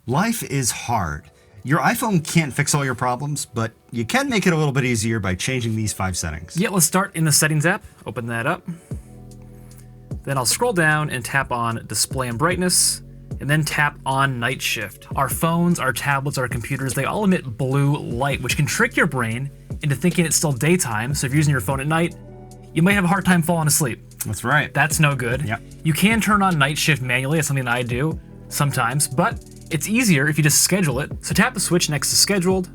Life is hard. Your iPhone can't fix all your problems, but you can make it a little bit easier by changing these 5 settings. Yeah, let's start in the Settings app. Open that up. Then I'll scroll down and tap on Display and Brightness, and then tap on Night Shift. Our phones, our tablets, our computers, they all emit blue light, which can trick your brain into thinking it's still daytime. So if you're using your phone at night, you might have a hard time falling asleep. That's right. That's no good. Yep. You can turn on Night Shift manually. That's something that I do sometimes, but it's easier if you just schedule it. So tap the switch next to Scheduled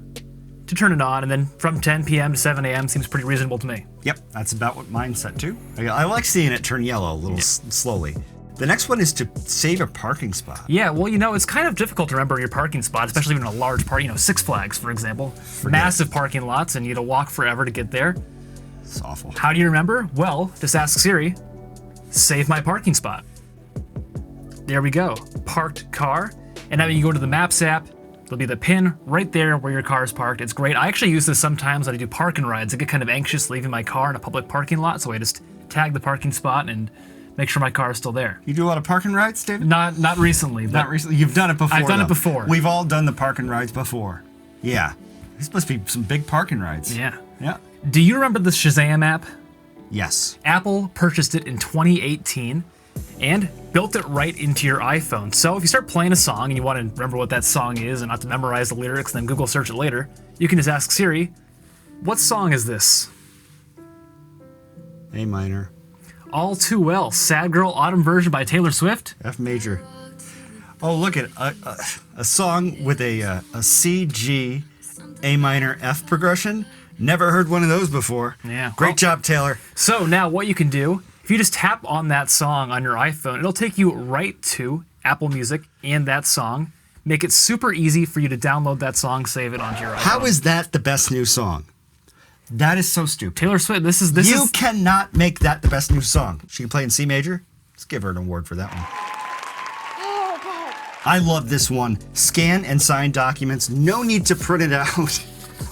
to turn it on, and then from 10 p.m. to 7 a.m. seems pretty reasonable to me. Yep, that's about what mine's set to. I like seeing it turn yellow a little slowly. The next one is to save a parking spot. Yeah, well, it's kind of difficult to remember your parking spot, especially in a large park, Six Flags, for example. Massive parking lots, and you walk forever to get there. It's awful. How do you remember? Well, just ask Siri, save my parking spot. There we go, parked car. And now you go to the Maps app, there'll be the pin right there where your car is parked. It's great. I actually use this sometimes when I do parking rides. I get kind of anxious leaving my car in a public parking lot, so I just tag the parking spot and make sure my car is still there. You do a lot of parking rides, David? Not recently. Not recently. You've done it before. I've done it before. We've all done the parking rides before. Yeah. This must be some big parking rides. Yeah. Yeah. Do you remember the Shazam app? Yes. Apple purchased it in 2018 and built it right into your iPhone. So if you start playing a song and you want to remember what that song is and not to memorize the lyrics and then Google search it later, you can just ask Siri, what song is this? A minor. All Too Well, Sad Girl Autumn version by Taylor Swift. F major. Oh, look at a song with a C, G, A minor, F progression. Never heard one of those before. Yeah. Great job, Taylor. So now what you can do, if you just tap on that song on your iPhone, it'll take you right to Apple Music and that song. Make it super easy for you to download that song, save it onto your iPhone. How is that the best new song? That is so stupid. Taylor Swift, this is You cannot make that the best new song. She can play in C major. Let's give her an award for that one. I love this one. Scan and sign documents. No need to print it out.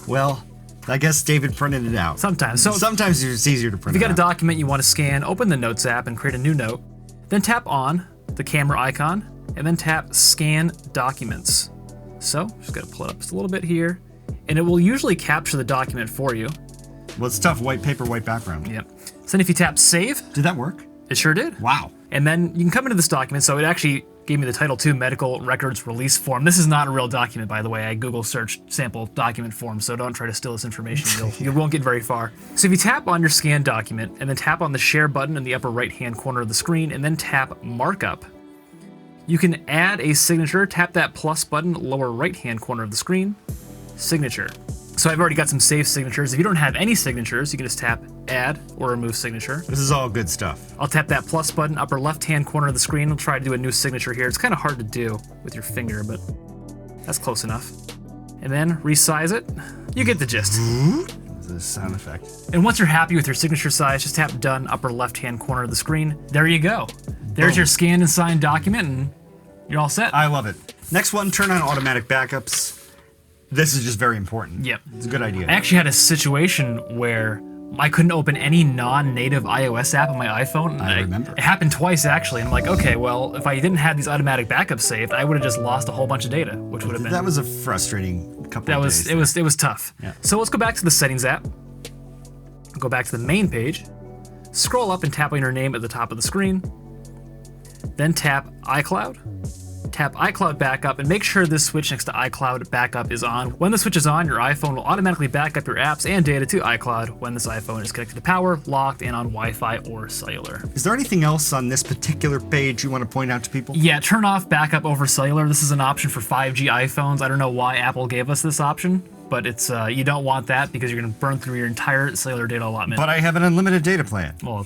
Well, I guess David printed it out. Sometimes. So sometimes it's easier to print if it you got out. a document you want to scan, open the Notes app and create a new note. Then tap on the camera icon and then tap Scan Documents. So just got to pull it up just a little bit here, and it will usually capture the document for you. Well, it's tough. White paper, white background. Yep. So then if you tap Save, Did that work? it sure did. Wow. And then you can come into this document. So it actually gave me the title too, Medical Records Release Form. This is not a real document, by the way. I Google searched sample document form, so don't try to steal this information. You won't get very far. So if you tap on your scanned document and then tap on the Share button in the upper right-hand corner of the screen and then tap Markup, you can add a signature. Tap that plus button, lower right-hand corner of the screen, Signature. So I've already got some saved signatures. If you don't have any signatures, you can just tap Add or Remove Signature. This is all good stuff. I'll tap that plus button, upper left-hand corner of the screen. We'll try to do a new signature here. It's kind of hard to do with your finger, but that's close enough. And then resize it. You get the gist. This is a sound effect. And once you're happy with your signature size, just tap Done, upper left-hand corner of the screen. There you go. There's your scanned and signed document, and you're all set. I love it. Next one, turn on automatic backups. This is just very important. Yep. It's a good idea. I actually had a situation where I couldn't open any non-native iOS app on my iPhone. I remember. It happened twice, actually. And I'm like, okay, well, if I didn't have these automatic backups saved, I would have just lost a whole bunch of data, which would have been... That was a frustrating couple of days. It was tough. Yeah. So let's go back to the Settings app. Go back to the main page. Scroll up and tap on your name at the top of the screen. Then tap iCloud. Tap iCloud Backup and make sure this switch next to iCloud Backup is on. When the switch is on, your iPhone will automatically back up your apps and data to iCloud when this iPhone is connected to power, locked, and on Wi-Fi or cellular. Is there anything else on this particular page you want to point out to people? Yeah, turn off backup over cellular. This is an option for 5G iPhones. I don't know why Apple gave us this option, but it's you don't want that because you're going to burn through your entire cellular data allotment. But I have an unlimited data plan. Well,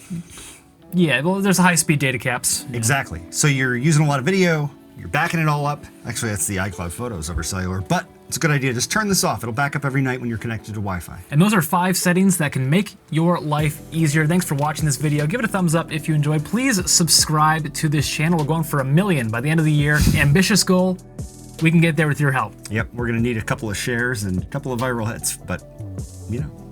yeah, well, there's high-speed data caps. Exactly. So you're using a lot of video, you're backing it all up. Actually, that's the iCloud photos over cellular, but it's a good idea. Just turn this off. It'll back up every night when you're connected to Wi-Fi. And those are 5 settings that can make your life easier. Thanks for watching this video. Give it a thumbs up if you enjoyed. Please subscribe to this channel. We're going for 1 million by the end of the year. Ambitious goal. We can get there with your help. Yep, we're going to need a couple of shares and a couple of viral hits, but, you know,